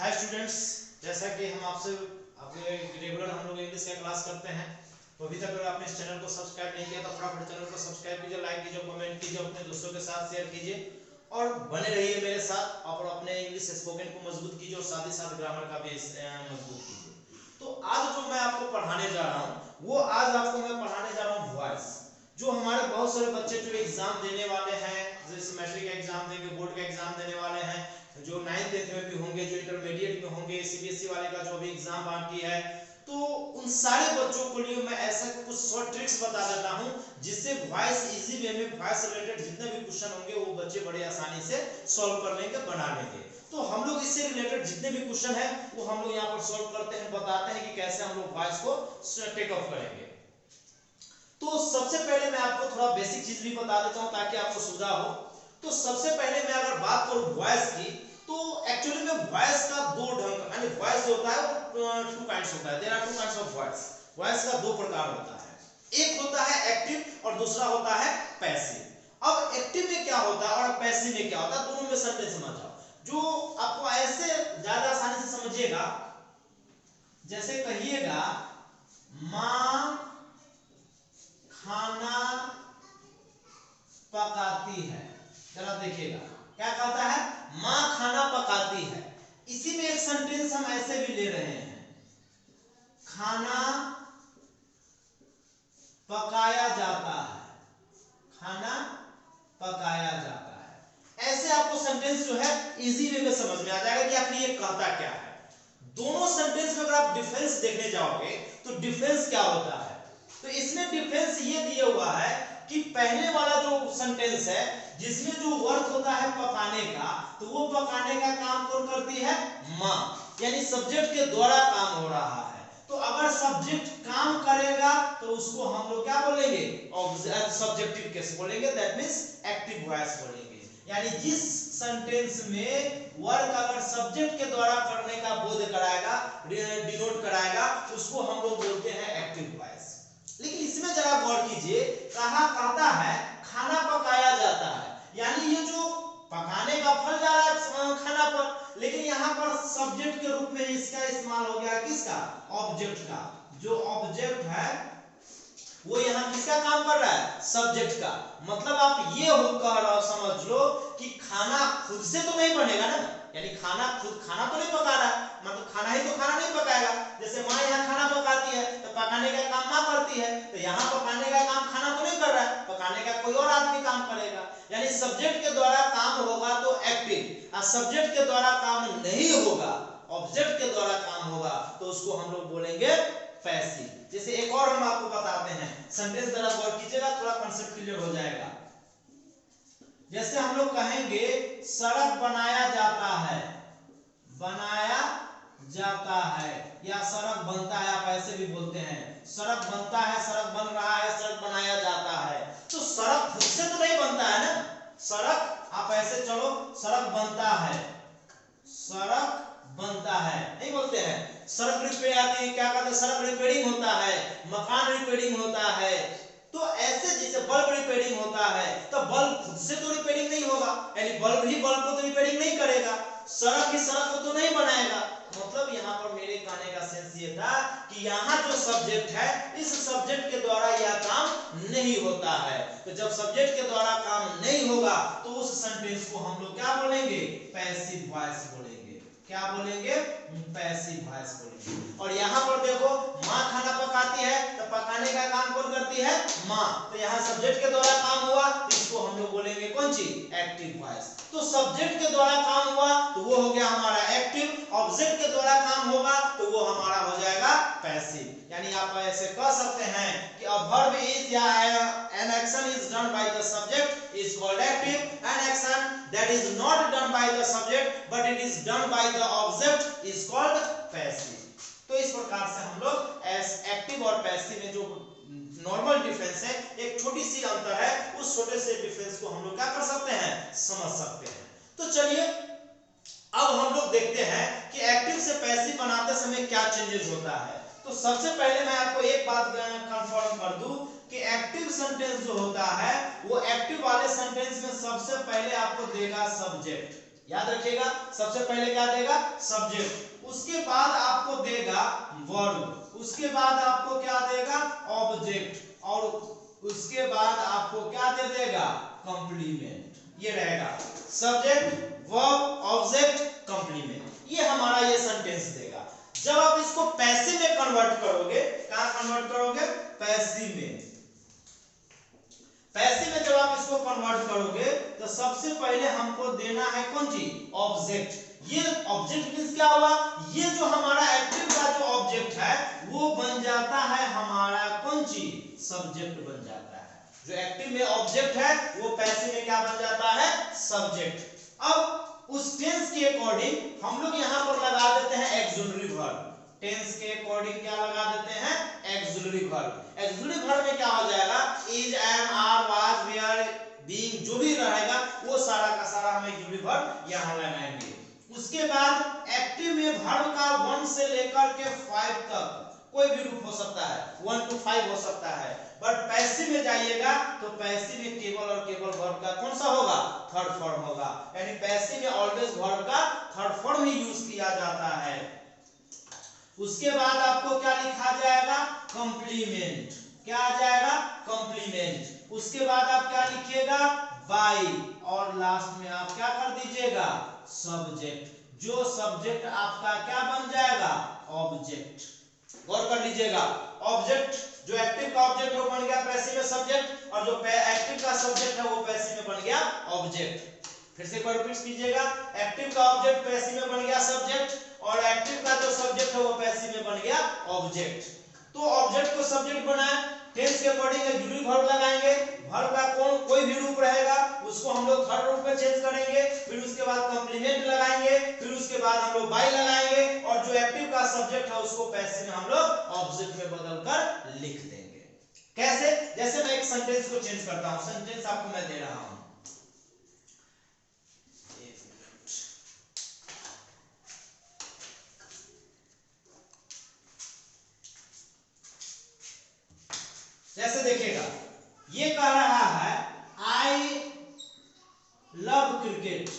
Hi students, जैसा कि हम आपसे रेगुलर हम लोग इंग्लिश का क्लास करते हैं, तो अभी तक अगर आपने इस चैनल को सब्सक्राइब नहीं किया तो फटाफट चैनल को सब्सक्राइब कीजिए, लाइक कीजिए, कमेंट कीजिए, अपने दोस्तों के साथ शेयर कीजिए और बने रहिए मेरे साथ और अपने इंग्लिश स्पोकन को मजबूत कीजिए और साथ ही साथ ग्रामर का भी मजबूत कीजिए। तो आज जो मैं आपको पढ़ाने जा रहा हूँ वो आज आपको मैं पढ़ाने जा रहा हूँ वॉइस। जो हमारे बहुत सारे बच्चे जो एग्जाम देने वाले हैं, जैसे मैट्रिक का एग्जाम देंगे, बोर्ड का एग्जाम देने वाले हैं, जो 9th 10th में भी होंगे, जो इंटरमीडिएट में होंगे, सीबीएसई वाले का जो अभी एग्जाम बाकी है, तो उन सारे बच्चों के लिए मैं ऐसा कुछ शॉर्ट ट्रिक्स बता देता हूं जिससे वॉइस इजी वे में वॉइस रिलेटेड जितने भी क्वेश्चन होंगे वो बच्चे बड़े आसानी से सॉल्व कर लेंगे, बना लेंगे। तो हम लोग इससे रिलेटेड जितने भी क्वेश्चन है वो हम लोग यहाँ पर सॉल्व करते हैं, बताते हैं कि कैसे हम लोग वॉइस को टेक ऑफ करेंगे। तो सबसे पहले मैं आपको थोड़ा बेसिक चीज भी बता देता हूं ताकि आपको सुविधा हो। तो सबसे पहले मैं अगर बात करूं वॉइस की, तो एक्चुअली में वॉइस का दो ढंग, यानी वॉइस जो होता है वो टू काइंड्स होता है। There are two kinds of voice. Voice का दो प्रकार होता है, एक होता है एक्टिव और दूसरा होता है पैसिव। अब एक्टिव में क्या होता है और पैसिव में क्या होता है, दोनों में सेंटेंस समझ जाओ। जो आपको ऐसे ज्यादा आसानी से समझिएगा, जैसे कहिएगा माँ खाना पकाती है, जरा देखिएगा क्या कहता है, माँ खाना पकाती है। इसी में एक सेंटेंस हम ऐसे भी ले रहे हैं, खाना पकाया जाता है, खाना पकाया जाता है। ऐसे आपको सेंटेंस जो है इजी वे में समझ में आ जाएगा कि आखिर ये कहता क्या है। दोनों सेंटेंस में अगर आप डिफरेंस देखने जाओगे तो डिफरेंस क्या होता है, तो इसमें डिफरेंस ये दिया हुआ है कि पहले वाला जो सेंटेंस है जिसमें जो वर्क होता है पकाने का, तो वो पकाने का काम कौन करती है, माँ, यानी सब्जेक्ट के द्वारा काम हो रहा है। तो अगर सब्जेक्ट काम करेगा तो उसको हम लोग क्या बोलेंगे, सब्जेक्टिव केस बोलेंगे, दैट मींस एक्टिव वॉइस बोलेंगे। यानी जिस सेंटेंस में वर्क अगर सब्जेक्ट के द्वारा करने का बोध कराएगा, डिनोट कराएगा, उसको हम लोग बोलते हैं एक्टिव वॉइस। लेकिन इसमें जरा गौर कीजिए, कहा कहता है खाना पकाया जाता है, यानी ये जो पकाने का फल जा रहा है खाना पर, लेकिन यहाँ पर सब्जेक्ट के रूप में इसका इस्तेमाल हो गया किसका, ऑब्जेक्ट का। जो ऑब्जेक्ट है वो यहाँ किसका काम कर रहा है, सब्जेक्ट का। मतलब आप ये हो कह रहा, समझ लो कि खाना खुद से तो नहीं बनेगा ना, यानी खाना खुद खाना तो नहीं पका रहा, मतलब खाना ही तो खाना नहीं पकाएगा। जैसे माँ यहाँ खाना पकाती है तो पकाने का काम माँ करती है, तो यहाँ पकाने का काम खाना तो नहीं कर रहा है, पकाने का कोई और आदमी काम करेगा। यानी सब्जेक्ट के द्वारा काम होगा तो एक्टिव, और सब्जेक्ट के द्वारा काम नहीं होगा, ऑब्जेक्ट के द्वारा काम होगा, तो उसको हम लोग बोलेंगे पैसिव। जैसे एक और हम आपको बताते हैं सेंटेंस, जरा गौर कीजिएगा, थोड़ा कांसेप्ट क्लियर हो जाएगा। जैसे हम लोग कहेंगे सड़क बनाया जाता है, बनाया जाता है, या सड़क बनता है, आप ऐसे भी बोलते हैं, सड़क बनता है, सड़क बन रहा है, सड़क बनाया जाता है। तो सड़क खुद से तो नहीं बनता है ना, सड़क आप ऐसे चलो, सड़क बनता है, सड़क बनता है नहीं बोलते हैं, सड़क रिपेयर आती है, क्या कहते हैं, सड़क रिपेयरिंग होता है, मकान रिपेयरिंग होता है। तो ऐसे जैसे बल्ब रिपेयरिंग होता है, तो बल्ब खुद से तो रिपेयरिंग नहीं होगा, यानी बल्ब ही बल्ब को तो रिपेयरिंग नहीं करेगा, सड़क ही सड़क को तो नहीं बनाएगा। मतलब यहाँ पर मेरे कहने का सेंस ये था कि यहाँ जो सब्जेक्ट है, इस सब्जेक्ट के द्वारा यह काम नहीं होता है। तो जब सब्जेक्ट के द्वारा काम नहीं होगा तो उस सेंटेंस को हम लोग क्या बोलेंगे, पैसिव वॉइस बोलेंगे। क्या बोलेंगे, पैसिव वॉइस बोलेंगे। और यहाँ पर देखो माँ खाना पकाती है, तो पकाने का काम कौन करती है, माँ, तो यहाँ सब्जेक्ट के द्वारा काम हुआ, तो इसको हम लोग बोलेंगे कौन चीज, एक्टिव वॉइस। तो सब्जेक्ट के द्वारा काम हुआ तो वो हो गया हमारा एक्टिव, ऑब्जेक्ट के द्वारा काम होगा तो वो हमारा हो जाएगा पैसिव। यानी आप ऐसे कह सकते हैं कि a verb is या an action is done by the subject is called active, an action that is not done by the subject but it is done by the object is called passive। तो इस प्रकार से हम लोग active और passive में जो normal difference है, एक छोटी सी अंतर है, उस छोटे से डिफरेंस को हम लोग क्या कर सकते हैं, समझ सकते हैं। तो चलिए अब हम लोग देखते हैं कि एक्टिव से पैसिव बनाते समय क्या चेंजेस होता है। तो सबसे पहले मैं आपको एक बात कंफर्म कर दूं कि एक्टिव सेंटेंस जो होता है वो एक्टिव वाले सेंटेंस में सबसे पहले आपको देगा सब्जेक्ट, याद रखिएगा, सबसे पहले क्या देगा, सब्जेक्ट, उसके बाद आपको देगा वर्ब, उसके बाद आपको क्या देगा, ऑब्जेक्ट, और उसके बाद आपको क्या दे देगा, कंप्लीमेंट। ये रहेगा सब्जेक्ट वर्ब ऑब्जेक्ट कंप्लीमेंट, ये हमारा ये सेंटेंस देगा। जब आप इसको पैसिव में कन्वर्ट करोगे, कहां कन्वर्ट करोगे, पैसिव में। पैसिव में जब आप इसको कन्वर्ट करोगे तो सबसे पहले हमको देना है कौन चीज, ऑब्जेक्ट। ये ऑब्जेक्ट मींस क्या हुआ, ये जो हमारा एक्टिव का जो ऑब्जेक्ट है वो बन जाता है हमारा कौन चीज, सब्जेक्ट बन जाता है। जो एक्टिव में ऑब्जेक्ट है वो पैसिव में क्या बन जाता है, सब्जेक्ट। अब उस टेंस के अकॉर्डिंग हम लोग यहां पर लगा देते हैं ऑक्सिलरी वर्ब। टेंस के अकॉर्डिंग क्या लगा देते हैं, ऑक्सिलरी वर्ब। ऑक्सिलरी वर्ब में क्या हो जाएगा, is, am, are, was, were, being, जो भी रहेगा वो सारा का सारा हम ऑक्सिलरी वर्ब यहां लगाएंगे। उसके बाद एक्टिव में वर्ब का 1 से लेकर के 5 तक कोई भी रूप हो सकता है, 1 to 5 हो सकता है। बट पैसिव में जाइएगा तो पैसिव में केवल और केवल वर्ब का कौन सा होगा, थर्ड फॉर्म होगा। यानी पैसिव में ऑलवेज वर्ब का थर्ड फॉर्म ही यूज किया जाता है। उसके बाद आपको क्या लिखा जाएगा, कंप्लीमेंट, क्या आ जाएगा, कंप्लीमेंट। उसके बाद आप क्या लिखिएगा, बाय, और लास्ट में आप क्या कर दीजिएगा, सब्जेक्ट। जो सब्जेक्ट आपका क्या बन जाएगा, ऑब्जेक्ट। गौर कर लीजिएगा, ऑब्जेक्ट जो एक्टिव का ऑब्जेक्ट वो बन गया पैसिव में सब्जेक्ट, और जो एक्टिव का सब्जेक्ट है वो पैसिव में बन गया ऑब्जेक्ट। फिर से एक बार रिपीट कीजिएगा, एक्टिव का ऑब्जेक्ट पैसिव में बन गया सब्जेक्ट, और एक्टिव का जो सब्जेक्ट है वो पैसिव में बन गया ऑब्जेक्ट। तो ऑब्जेक्ट को सब्जेक्ट बनाए, टेंस के अकॉर्डिंग ऑक्सिलरी वर्ब लगाएंगे। वर्ब का कोई भी रूप रहेगा उसको हम लोग थर्ड रूप में चेंज करेंगे। फिर उसके बाद कंप्लीमेंट लगाएंगे, फिर उसके बाद हम लोग बाय लगाएंगे, और जो एक्टिव का सब्जेक्ट है उसको पैसिव में हम लोग ऑब्जेक्ट में बदलकर लिख देंगे। कैसे, जैसे मैं एक सेंटेंस को चेंज करता हूं, सेंटेंस आपको मैं दे रहा हूं, जैसे देखिएगा, ये कह रहा है आई लव क्रिकेट।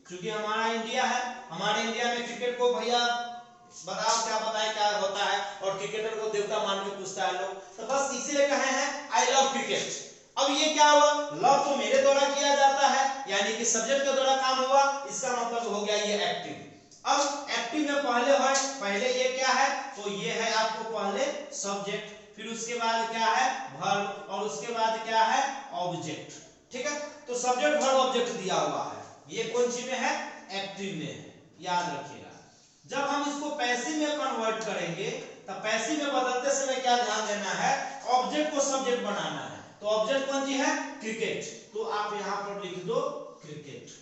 क्योंकि हमारा इंडिया है, हमारे इंडिया में क्रिकेट को भैया बताओ क्या बताए क्या होता है, और क्रिकेटर को देवता मान के पूछता है लोग, तो बस इसीलिए कहे हैं आई लव क्रिकेट। अब ये क्या हुआ, लव तो मेरे द्वारा किया जाता है, यानी कि सब्जेक्ट के द्वारा काम हुआ, इसका मतलब हो गया ये एक्टिव। अब एक्टिव में पहले ये क्या है, तो ये है आपको पहले सब्जेक्ट, फिर उसके बाद क्या है वर्ब, और उसके बाद क्या है ऑब्जेक्ट। ठीक है, तो सब्जेक्ट वर्ब ऑब्जेक्ट दिया हुआ है, ये कौन सी में है, एक्टिव में है। याद रखिएगा, जब हम इसको पैसिव में कन्वर्ट करेंगे तब पैसिव में बदलते समय क्या ध्यान देना है, ऑब्जेक्ट को सब्जेक्ट बनाना है। तो ऑब्जेक्ट कौन सी है, क्रिकेट, तो आप यहां पर लिख दो क्रिकेट।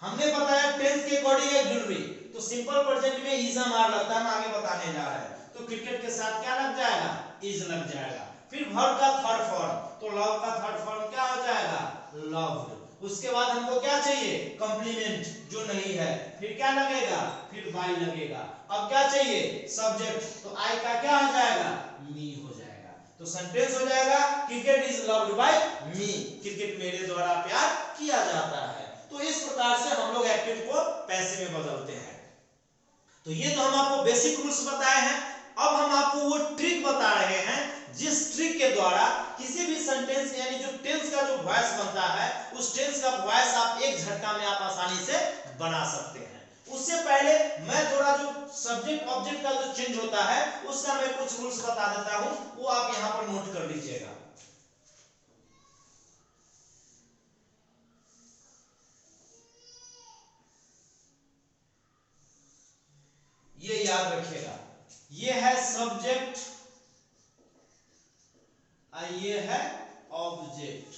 हमने बताया टेंस के अकॉर्डिंग ऑक्सिलरी, तो सिंपल प्रेजेंट में इज आर लगता है, हम आगे बताने जा रहे हैं, तो क्रिकेट के साथ क्या लग जाएगा, इज लग जाएगा। फिर वर्ब का थर्ड फॉर्म, तो लव का थर्ड फॉर्म क्या हो जाएगा, लव्ड। उसके बाद हमको क्या चाहिए, कंप्लीमेंट, जो नहीं है, फिर क्या लगेगा, फिर बाय लगेगा। अब क्या चाहिए, सब्जेक्ट, तो आई का क्या हो जाएगा, मी हो जाएगा। तो सेंटेंस हो जाएगा cricket is loved by me, cricket मेरे द्वारा प्यार किया जाता है। तो इस प्रकार से हम लोग एक्टिव को पैसिव में बदलते हैं। तो ये तो हम आपको बेसिक रूल्स बताए हैं। अब हम आपको वो ट्रिक बता रहे हैं जिस ट्रिक के द्वारा किसी भी सेंटेंस यानी जो टेंस का जो वॉइस बनता है उस टेंस का वॉइस आप एक झटका में आप आसानी से बना सकते हैं। उससे पहले मैं थोड़ा जो सब्जेक्ट ऑब्जेक्ट का जो चेंज होता है उसका मैं कुछ रूल्स बता देता हूं, वो आप यहां पर नोट कर लीजिएगा। ये याद रखिएगा, ये है सब्जेक्ट और ये है ऑब्जेक्ट।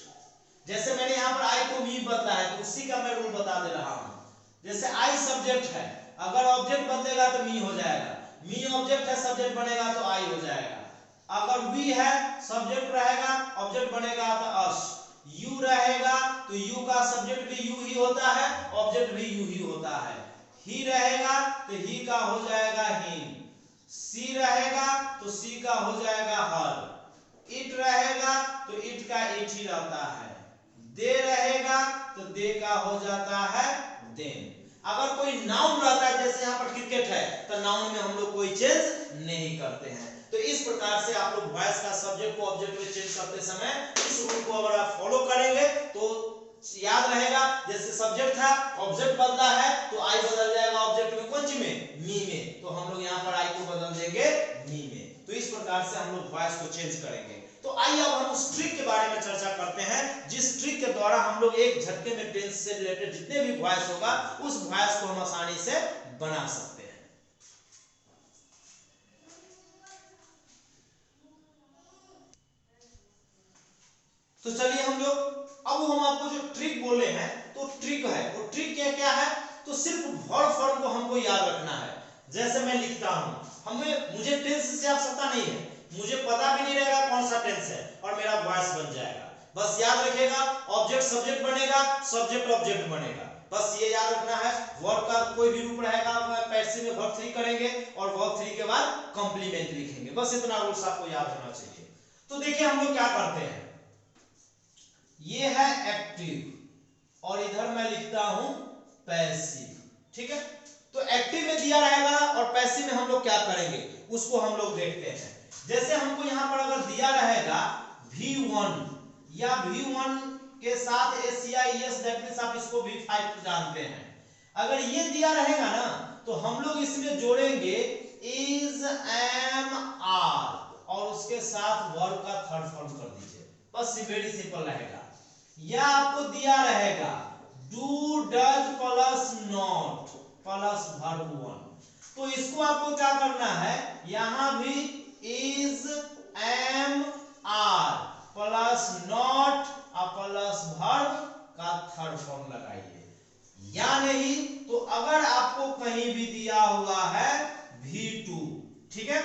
जैसे मैंने यहां पर आई को मी बदला है तो उसी का मैं रूल बता दे रहा हूं। जैसे आई सब्जेक्ट है, अगर ऑब्जेक्ट बदलेगा तो मी हो जाएगा, मी ऑब्जेक्ट है सब्जेक्ट बनेगा तो आई हो जाएगा। अगर वी है सब्जेक्ट रहेगा ऑब्जेक्ट बनेगा तो अस, यू रहेगा तो यू का सब्जेक्ट भी यू ही होता है ऑब्जेक्ट भी यू ही होता है, ही रहेगा तो ही का हो जाएगा हिम, सी रहेगा तो सी का हो जाएगा हर, इट रहेगा तो इट का इट ही रहता है, दे रहेगा तो दे का हो जाता है देम। अगर कोई नाउन रहता है, जैसे यहाँ पर क्रिकेट है, तो नाउन में हम लोग कोई चेंज नहीं करते हैं। तो इस प्रकार से आप लोग वॉइस का सब्जेक्ट को ऑब्जेक्ट में चेंज करते समय इस रूल को अगर आप फॉलो करेंगे तो याद रहेगा। जैसे सब्जेक्ट था, ऑब्जेक्ट बदला है तो आई बदल जाएगा ऑब्जेक्ट में, कौन सी में, मी में, तो हम लोग यहाँ पर आई को बदल देंगे मी में। तो इस प्रकार से हम लोग वॉइस को चेंज करेंगे। तो आइए अब हम उस ट्रिक के बारे में चर्चा करते हैं, जिस ट्रिक के द्वारा हम लोग एक झटके में टेंस से रिलेटेड जितने भी वॉइस होगा उस वॉइस को हम आसानी से बना सकते हैं। तो चलिए हम लोग, अब हम आपको जो ट्रिक बोले हैं तो ट्रिक है, वो ट्रिक क्या क्या है, तो सिर्फ वर्ब फॉर्म को हमको याद रखना है। जैसे मैं लिखता हूं, मुझे टेंस से आवश्यकता नहीं है, मुझे पता भी नहीं रहेगा कौन सा टेंस है और मेरा वॉइस बन जाएगा। बस याद रखिएगा, ऑब्जेक्ट सब्जेक्ट बनेगा, सब्जेक्ट ऑब्जेक्ट बनेगा, बस ये याद रखना है। वर्ब का कोई भी रूप रहेगा, पैसिव में वर्ब 3 करेंगे और वर्ब 3 के बाद कॉम्प्लीमेंट लिखेंगे, बस इतना रूल्स आपको याद होना चाहिए। तो देखिए हम लोग क्या करते हैं, ये है एक्टिव और इधर मैं लिखता हूं पैसिव, ठीक है। तो एक्टिव में दिया रहेगा और पैसिव में हम लोग क्या करेंगे उसको हम लोग देखते हैं। जैसे हमको यहां पर अगर दिया रहेगा V1 या V1 के साथ SCIS, दैट मींस आप इसको V5 जानते हैं। अगर ये दिया रहेगा ना तो हम लोग इसमें जोड़ेंगे is, am, are और उसके साथ वर्ब का थर्ड फॉर्म कर दीजिए, बस वेरी सिंपल रहेगा। या आपको दिया रहेगा do, does plus not plus verb 1, तो इसको आपको क्या करना है, यहां भी is, am, are plus not plus verb का थर्ड फॉर्म लगाइए। या नहीं तो अगर आपको कहीं भी दिया हुआ है V2, ठीक है,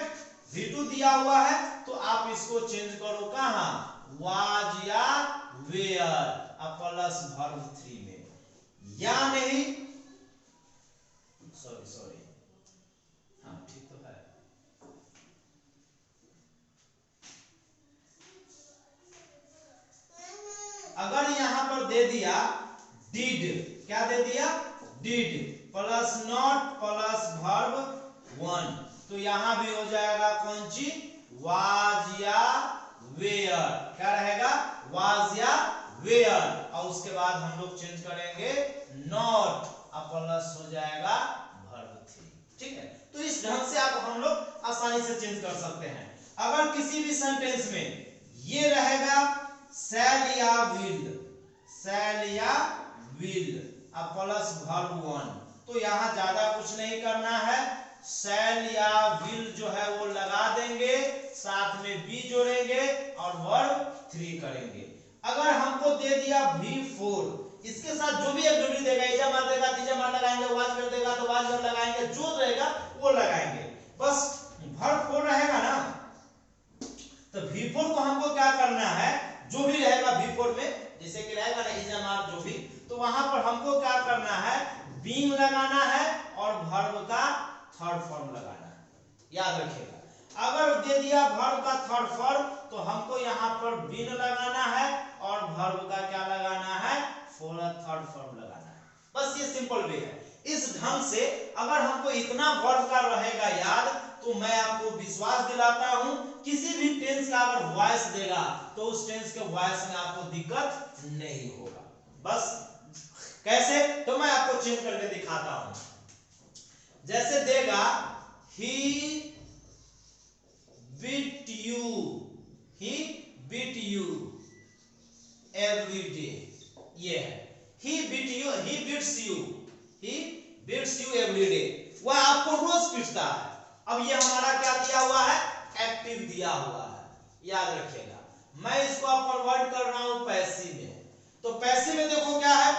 V2 दिया हुआ है तो आप इसको चेंज करो कहां, वाज या वेयर प्लस वर्ब 3 में। या नहीं, सॉरी हाँ ठीक तो है। अगर यहां पर दे दिया डिड, क्या दे दिया, did plus not plus verb 1, तो यहां भी हो जाएगा कौन सी, वाज या वेयर, क्या रहेगा, वाज या वेयर, और उसके बाद हम लोग चेंज करेंगे नॉट प्लस हो जाएगा वर्ब 3, ठीक है। तो इस ढंग से आप हम लोग आसानी से चेंज कर सकते हैं। अगर किसी भी सेंटेंस में ये रहेगा शैल या विल, शैल या विल प्लस वर्ब 1, तो यहां ज्यादा कुछ नहीं करना है, शैल या विल जो है वो लगा देंगे, साथ में बी जोड़ेंगे और वर्ब 3 करेंगे। अगर हमको दे दिया V4, इसके साथ जो भी एक जोड़ी देगा, इजा मार देगा, तीजा मार लगाएंगे, वाज कर देगा तो वाज कर लगाएंगे, जो रहेगा वो लगाएंगे, बस वर्ब 4 रहेगा ना, तो V4 को हमको क्या करना है, जो भी रहेगा V4 में, जैसे कि रहेगा ना इजा मार जो भी, तो वहां पर हमको क्या करना है, बीइंग लगाना है और वर्ब का थर्ड फॉर्म लगाना है, याद रखिएगा। अगर दे दिया वर्ब का थर्ड फॉर्म तो हमको यहाँ पर बीन लगाना है और वर्ब का क्या लगाना है, थर्ड फॉर्म लगाना है, बस ये सिंपल वे है। इस ढंग से अगर हमको इतना वर्ब का रहेगा याद, तो मैं आपको विश्वास दिलाता हूं किसी भी टेंस का अगर वॉइस देगा तो उस टेंस के वॉइस में आपको दिक्कत नहीं होगा। बस कैसे, तो मैं आपको चेंज करके दिखाता हूं। जैसे देगा ही beat you, he beat you every day, ये है he beat you, he beats you, he beats you every day, वह आपको रोज पीटता है। अब ये हमारा क्या दिया हुआ है, एक्टिव दिया हुआ है, याद रखिएगा। मैं इसको अब कन्वर्ट कर रहा हूं पैसिव में, तो पैसिव में देखो क्या है,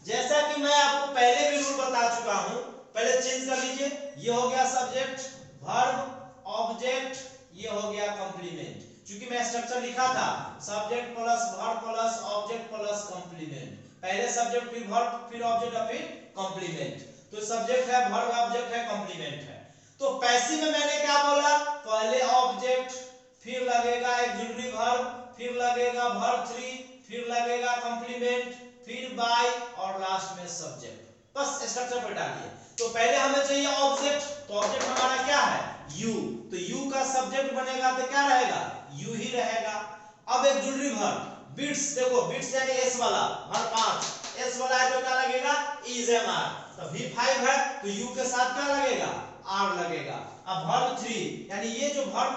जैसा कि मैं आपको पहले भी रूल बता चुका हूं, पहले चेंज कर लीजिए, ये हो गया सब्जेक्ट वर्ब ऑब्जेक्ट, ये हो गया कॉम्प्लीमेंट, क्योंकि मैं स्ट्रक्चर लिखा था subject plus verb plus object plus complement, पहले सब्जेक्ट फिर वर्ब फिर ऑब्जेक्ट और फिर कॉम्प्लीमेंट, तो सब्जेक्ट है वर्ब ऑब्जेक्ट है कॉम्प्लीमेंट है। तो पैसिव में मैंने क्या बोला, पहले ऑब्जेक्ट फिर लगेगा ऑक्सिलरी वर्ब, फिर लगेगा वर्ब 3, फिर लगेगा कॉम्प्लीमेंट, फिर बाय और लास्ट में सब्जेक्ट, बस स्ट्रक्चर पर डालिए। तो पहले हमें चाहिए ऑब्जेक्ट, तो ऑब्जेक्ट हमारा क्या है यू, तो यू का सब्जेक्ट बनेगा तो क्या रहेगा यू ही रहेगा। अब एक जुड़री वर्ब बिट्स, देखो बिट्स यानी एस वाला वर्ब 5 एस वाला है तो क्या लगेगा इज एम आर, तो v5 है तो यू के साथ क्या लगेगा आर लगेगा। अब वर्ब 3 यानी ये जो वर्ब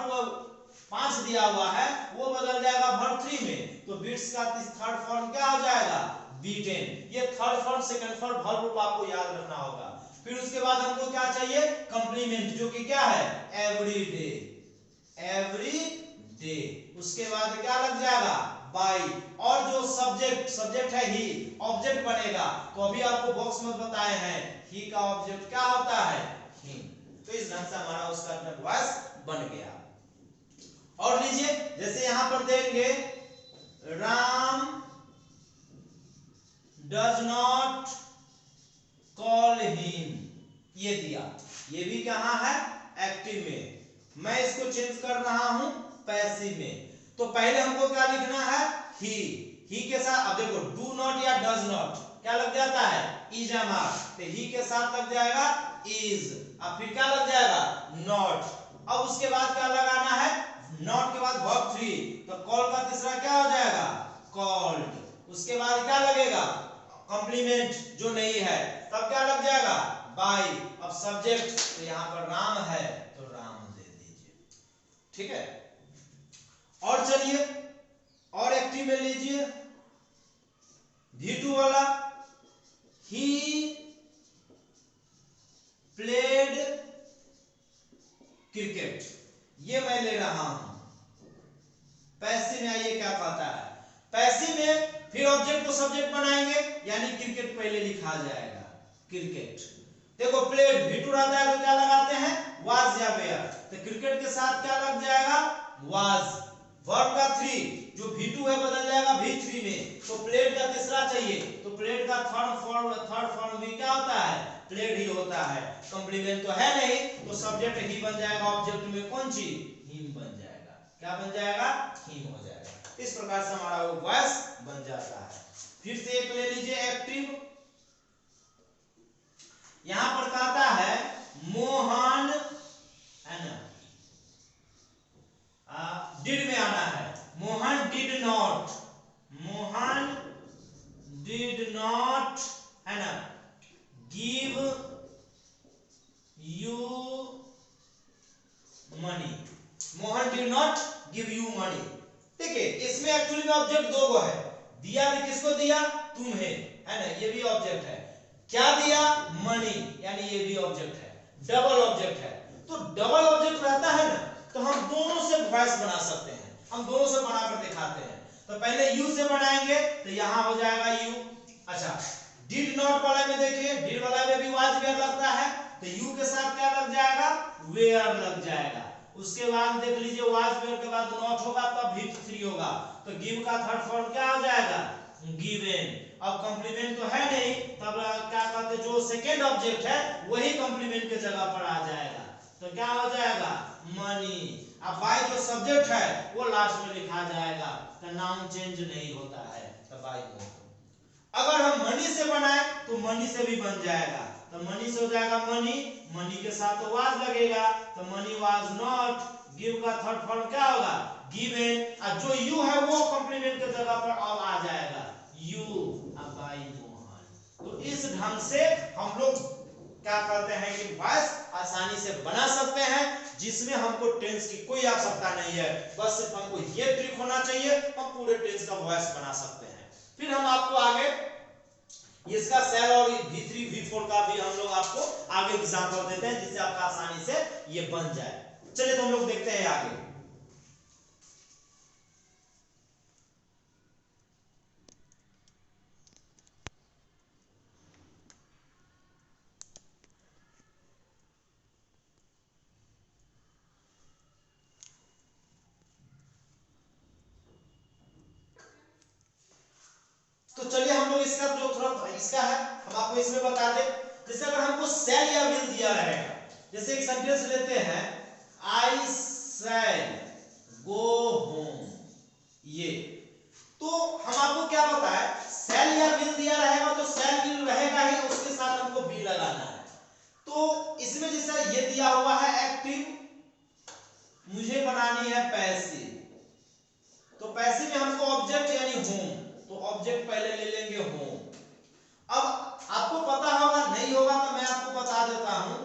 5 दिया हुआ है वो बदल जाएगा वर्ब 3 में, तो बिट्स का थर्ड फॉर्म क्या हो जाएगा B10। ये third form second form verb रूप आपको याद रखना होगा। फिर उसके बाद हमको क्या चाहिए कंप्लीमेंट, जो कि क्या है एवरी डे, एवरी डे। उसके बाद क्या लग जाएगा बाय, और जो सब्जेक्ट है ही, ऑब्जेक्ट बनेगा तो अभी आपको बॉक्स में बताए हैं ही का ऑब्जेक्ट क्या होता है ही। तो इस ढंग से हमारा उसका वॉइस बन गया। और लीजिए जैसे यहां पर देंगे Ram does not call him, ये दिया, ये भी कहां है एक्टिव में, मैं इसको चेंज कर रहा हूं पैसिव में। तो पहले हमको क्या लिखना है ही के साथ, अब देखो डू नॉट या डज नॉट क्या लग जाता है इज एम आर, तो ही के साथ लग जाएगा इज, अब फिर क्या लग जाएगा नॉट। अब उसके बाद क्या लगाना है नॉट के बाद वर्ब 3, तो कॉल का तीसरा क्या हो जाएगा कॉल्ड। उसके बाद क्या लगेगा कॉम्प्लीमेंट जो नहीं है, तब क्या लग जाएगा बाय। अब सब्जेक्ट तो यहां पर राम है तो राम दे दीजिए, ठीक है। और चलिए और एक्टिव में लीजिए V2 वाला ही प्लेड क्रिकेट, ये मैं ले रहा हूं। पैसिव में आइए क्या कहता है, पैसिव में फिर ऑब्जेक्ट को सब्जेक्ट बनाएंगे यानी क्रिकेट पहले लिखा जाएगा क्रिकेट। देखो प्लेड V2 रहता है तो क्या लगाते हैं वाज या वेयर, तो क्रिकेट के साथ क्या लग जाएगा वाज। वर्ब का 3 जो V2 है बदल जाएगा V3 में, तो प्लेड का तीसरा चाहिए, तो प्लेड का थर्ड फॉर्म भी क्या होता है प्लेड ही होता है। कंप्लीमेंट तो है नहीं तो सब्जेक्ट ही बन जाएगा, ऑब्जेक्ट में कौन चीज हिम बन जाएगा, क्या बन जाएगा हिम हो जाएगा। इस प्रकार से हमारा वो वॉइस बन जाता है। फिर से एक ले लीजिए एक्टिव, यहां पर कहता है मोहन है ना, डिड में आना है, Mohan did not, Mohan did not है ना give you money, Mohan did not give you money. ठीक है, इसमें एक्चुअली में ऑब्जेक्ट दो गो है, दिया भी किसको दिया तुम्हें है ना, ये भी ऑब्जेक्ट है, क्या दिया मनी यानी ये भी ऑब्जेक्ट है, डबल ऑब्जेक्ट है। तो डबल ऑब्जेक्ट रहता है ना तो हम दोनों से वॉइस बना सकते हैं, हम दोनों से बनाकर दिखाते हैं। तो पहले यू से बनाएंगे तो यहां हो जाएगा यू। अच्छा डिड नॉट वाला में देखिए, डिड वाला में भी वाज वेयर लगता है तो यू के साथ क्या लग जाएगा वेयर लग जाएगा। उसके बाद देख लीजिए वाज वेयर के बाद नॉट होगा तब V3 होगा, तो गिव का थर्ड फॉर्म क्या हो जाएगा गिवन। अब कंप्लीमेंट तो है नहीं, तब क्या कहते जो सेकेंड ऑब्जेक्ट है वही कंप्लीमेंट के जगह पर आ जाएगा, तो क्या हो जाएगा मनी। अब बाय जो सब्जेक्ट है वो लास्ट में लिखा जाएगा, तो नाउन चेंज नहीं होता है, तो बाय। अगर हम मनी से बनाए तो मनी से भी बन जाएगा, तो मनी से हो जाएगा मनी, मनी के साथ तो वाज लगेगा, तो मनी वाज नॉट, गिव का थर्ड फॉर्म क्या होगा गिवन, और जो यू है वो कंप्लीमेंट के जगह पर अब आ जाएगा यू, अब बाय मोहन। तो इस ढंग से हम लोग क्या करते हैं कि वॉइस आसानी से बना सकते हैं, जिसमें हमको टेंस की कोई आवश्यकता नहीं है, बस सिर्फ हमको ये ट्रिक होना चाहिए, हम पूरे टेंस का वॉइस बना सकते हैं। फिर हम आपको आगे इसका सेल और V3 V4 का भी हम लोग आपको आगे एग्जांपल देते हैं जिससे आपका आसानी से ये बन जाए। चलिए तो हम लोग देखते हैं आगे। तो चलिए हम लोग इसका जो थोड़ा इसका है हम आपको इसमें बता दें। जैसे अगर हमको सेल या विल दिया रहेगा, जैसे एक सेंटेंस लेते हैं आई शैल गो होम, ये तो हम आपको क्या बताए सेल या विल दिया रहेगा तो सेल विल रहेगा ही, उसके साथ हमको इसमें जैसा ये दिया हुआ है एक्टिव, मुझे बनानी है पैसिव, तो पैसिव में हमको ऑब्जेक्ट यानी होम, तो ऑब्जेक्ट पहले ले लेंगे होम। अब आपको पता होगा, नहीं होगा तो मैं आपको बता देता हूं,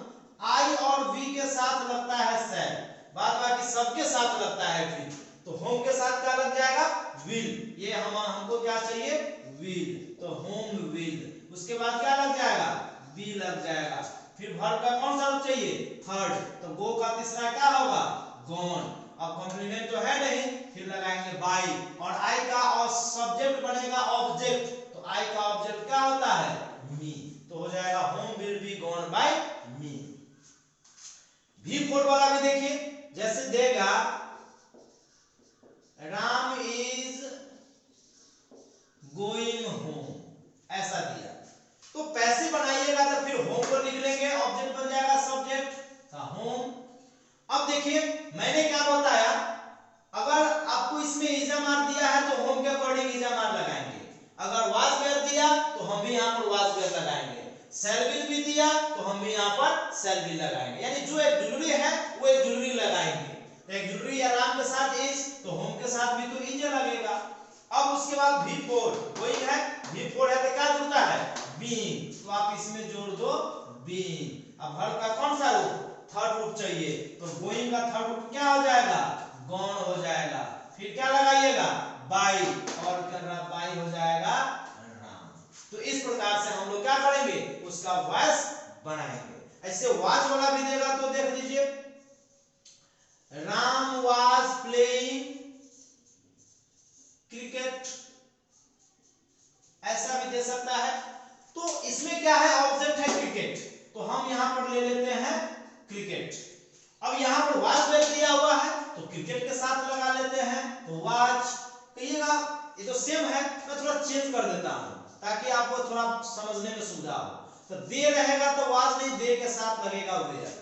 आई और वी के साथ लगता है शैल, बाद बाकी सबके साथ लगता है विल, तो होम के साथ क्या लग जाएगा, विल, ये हमको क्या चाहिए, विल, तो होम विल। उसके बाद क्या लग जाएगा, बी लग जाएगा। फिर वर्ब का कौन सा रूप चाहिए, थर्ड, तो गो का तीसरा क्या होगा, गॉन। अब कॉम्प्लीमेंट तो है नहीं, फिर लगाएंगे बाई, और आई का और सब्जेक्ट बनेगा ऑब्जेक्ट, तो आई का ऑब्जेक्ट क्या होता है, मी, तो हो जाएगा home will be gone by me. V4 वाला भी देखिए, जैसे देगा राम इज गोइंग होम, ऐसा दिया, तो पैसे बनाइएगा तो फिर होम को लिख लेंगे, ऑब्जेक्ट बन जाएगा सब्जेक्ट का होम। अब देखिए मैंने क्या बताया, अगर आपको इसमें इजामार दिया है तो होम के अकॉर्डिंग इजामार लगाएंगे, अगर वाज वेयर दिया तो हम भी यहाँ पर वाज वेयर लगाएंगे, शैल विल भी दिया तो हम भी यहाँ पर शैल विल लगाएंगे, यानी जो एक जरूरी है वो एक जरूरी लगाएंगे। तो एक जरूरी या राम के साथ इज, तो होम के साथ भी तो इज लगेगा। अब उसके बाद V4 वही है, V4 है तो क्या जुड़ता है, बीइंग, तो आप इसमें जोड़ दो बीइंग। अब वर्ब का कौन सा रूप, थर्ड रूप चाहिए, तो गोइंग का थर्ड रूप क्या हो जाएगा, गॉन हो जाएगा। फिर क्या लगाइएगा, बाई, और बाई हो जाएगा राम। तो इस प्रकार से हम लोग क्या करेंगे, उसका वॉइस बनाएंगे। ऐसे वॉच वाला भी देगा तो देख लीजिए, राम वाज प्लेइंग क्रिकेट, ऐसा भी दे सकता है। तो इसमें क्या है, ऑब्जेक्ट है क्रिकेट, तो हम यहां पर ले लेते हैं क्रिकेट। अब यहां पर वॉच वेयर दिया हुआ है तो क्रिकेट के साथ लगा लेते हैं, तो वॉच कहिएगा, ये तो सेम है, मैं थोड़ा चेंज कर देता हूं ताकि आपको थोड़ा समझने में सुविधा हो। तो दे रहेगा तो वाज नहीं, दे के साथ लगेगा वेयर,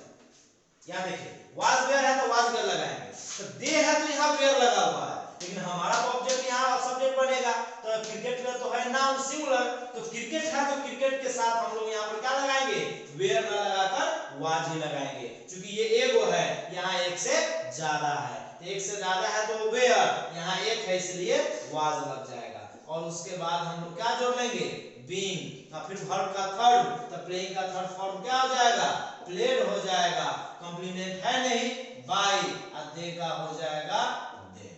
यहां देखिए वाज वेयर है तो वाज वेयर लगाएंगे, तो दे है तो यहां वेयर लगा हुआ है, लेकिन हमारा तो ऑब्जेक्ट यहां सब्जेक्ट बनेगा, तो क्रिकेट में तो है नाउन सिंगुलर, तो क्रिकेट है तो क्रिकेट के साथ हम लोग यहां पर क्या लगाएंगे, वेयर ना लगाकर वाज ही लगाएंगे, क्योंकि ये एगो है, यहां एक से ज्यादा है, एक से ज्यादा है तो वेयर, यहां एक है इसलिए वाज लग जाएगा। और उसके बाद हम लोग क्या जोड़ लेंगे, बीइंग, और फिर वर्ब का थर्ड, तो प्लेइंग का थर्ड फॉर्म क्या हो जाएगा, प्लेड हो जाएगा, कॉम्प्लीमेंट है नहीं, बाय, और दे का हो जाएगा दे।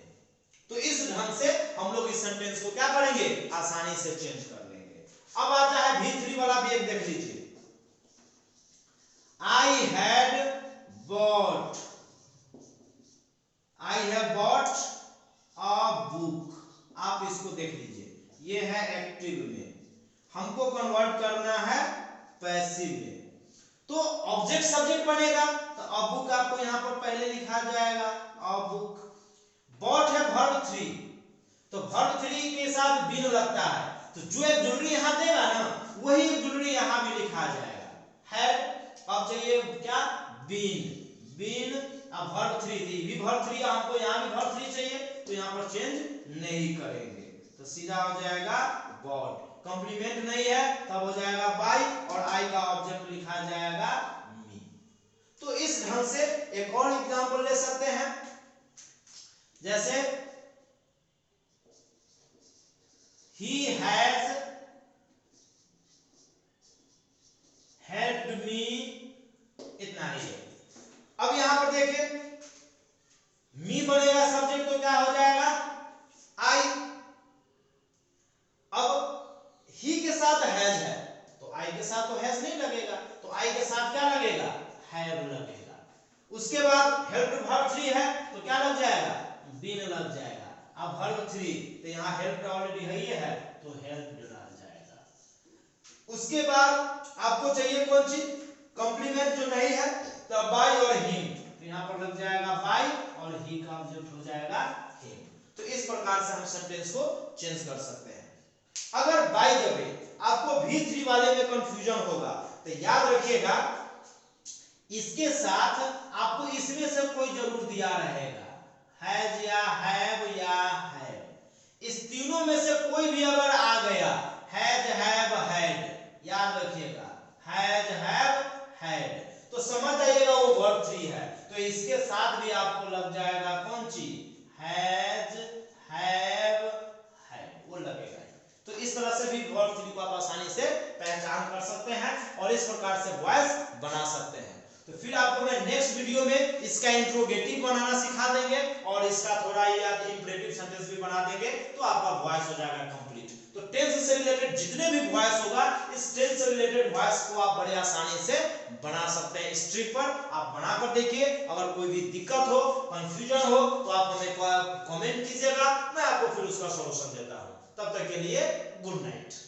तो इस ढंग से हम लोग इस सेंटेंस को क्या करेंगे, आसानी से चेंज कर लेंगे। अब आता है V3 वाला भी एक देख लीजिए, I had bought, I have bought a book, आप इसको देख लीजिए, ये है एक्टिव में, हमको कन्वर्ट करना है पैसिव में, तो ऑब्जेक्ट सब्जेक्ट बनेगा, तो अ बुक आपको यहां पर पहले लिखा जाएगा, अ बुक। बॉट है वर्ब 3, तो वर्ब 3 के साथ बीन लगता है, तो जो एक जरूरी यहां देगा ना वही एक जरूरी यहां भी लिखा जाएगा। हैड, अब चाहिए क्या, बीन, बीन, अब वर्ब 3 दी, भी वर्ब 3, हमको यहां भी वर्ब 3 चाहिए, तो यहां पर चेंज नहीं करेंगे, तो सीधा हो जाएगा बॉट। कॉम्प्लीमेंट नहीं है तब हो जाएगा बाय, और आई का ऑब्जेक्ट लिखा जाएगा मी। तो इस ढंग से एक और एग्जांपल ले सकते हैं, जैसे he has helped me, इतना ही है। अब यहां पर देखिए मी बनेगा सब्जेक्ट, तो क्या हो जाएगा आई, अब ही के साथ हैज है, तो आई के साथ तो हैज नहीं लगेगा, तो आई के साथ क्या लगेगा, हैव लगेगा। उसके बाद हेल्प्ड वर्ब 3 है तो क्या लग जाएगा, बीन लग जाएगा। अब वर्ब 3, तो यहां हेल्प्ड ऑलरेडी है तो हेल्प्ड लग जाएगा। उसके बाद आपको चाहिए कौन चीज, कॉम्प्लीमेंट जो नहीं है, तो बाय और हिम, तो यहां पर लग जाएगा बाय, और ही का ऑब्जेक्ट हो जाएगा हिम। तो इस प्रकार से हम सेंटेंस को चेंज कर सकते हैं। अगर बाय द वे आपको V3 वाले में कंफ्यूजन होगा तो याद रखिएगा, इसके साथ आपको इसमें से कोई जरूर दिया रहेगा, हैज या हैव या हैड, इस तीनों में से कोई भी अगर आ गया, हैज हैव हैड, याद रखिएगा हैज हैव हैड, तो तो समझ जाइएगा वो वर्ब 3 है। तो इसके साथ भी आपको लग जाएगा कौन चीज, हैज, हैव, हैड, वो लगेगा। तो इस तरह से भी वर्ब 3 को आप आसानी से पहचान कर सकते हैं और इस प्रकार से वॉइस बना सकते हैं। तो फिर आपको मैं नेक्स्ट वीडियो में इसका इंट्रोगेटिव बनाना सिखा देंगे और इसका थोड़ा या इंपरेटिव सेंटेंस भी बना देंगे, तो आपका वॉइस हो जाएगा कंप्लीट। तो टेंस से रिलेटेड जितने भी वॉइस होगा, इस टेंस से रिलेटेड वॉइस को आप बड़े आसानी से बना सकते हैं। इस ट्रिक पर आप बनाकर देखिए। अगर कोई भी दिक्कत हो, कंफ्यूजन हो, तो आप हमें कमेंट कीजिएगा, मैं आपको फिर उसका सॉल्यूशन देता हूं। तब तक के लिए गुड नाइट।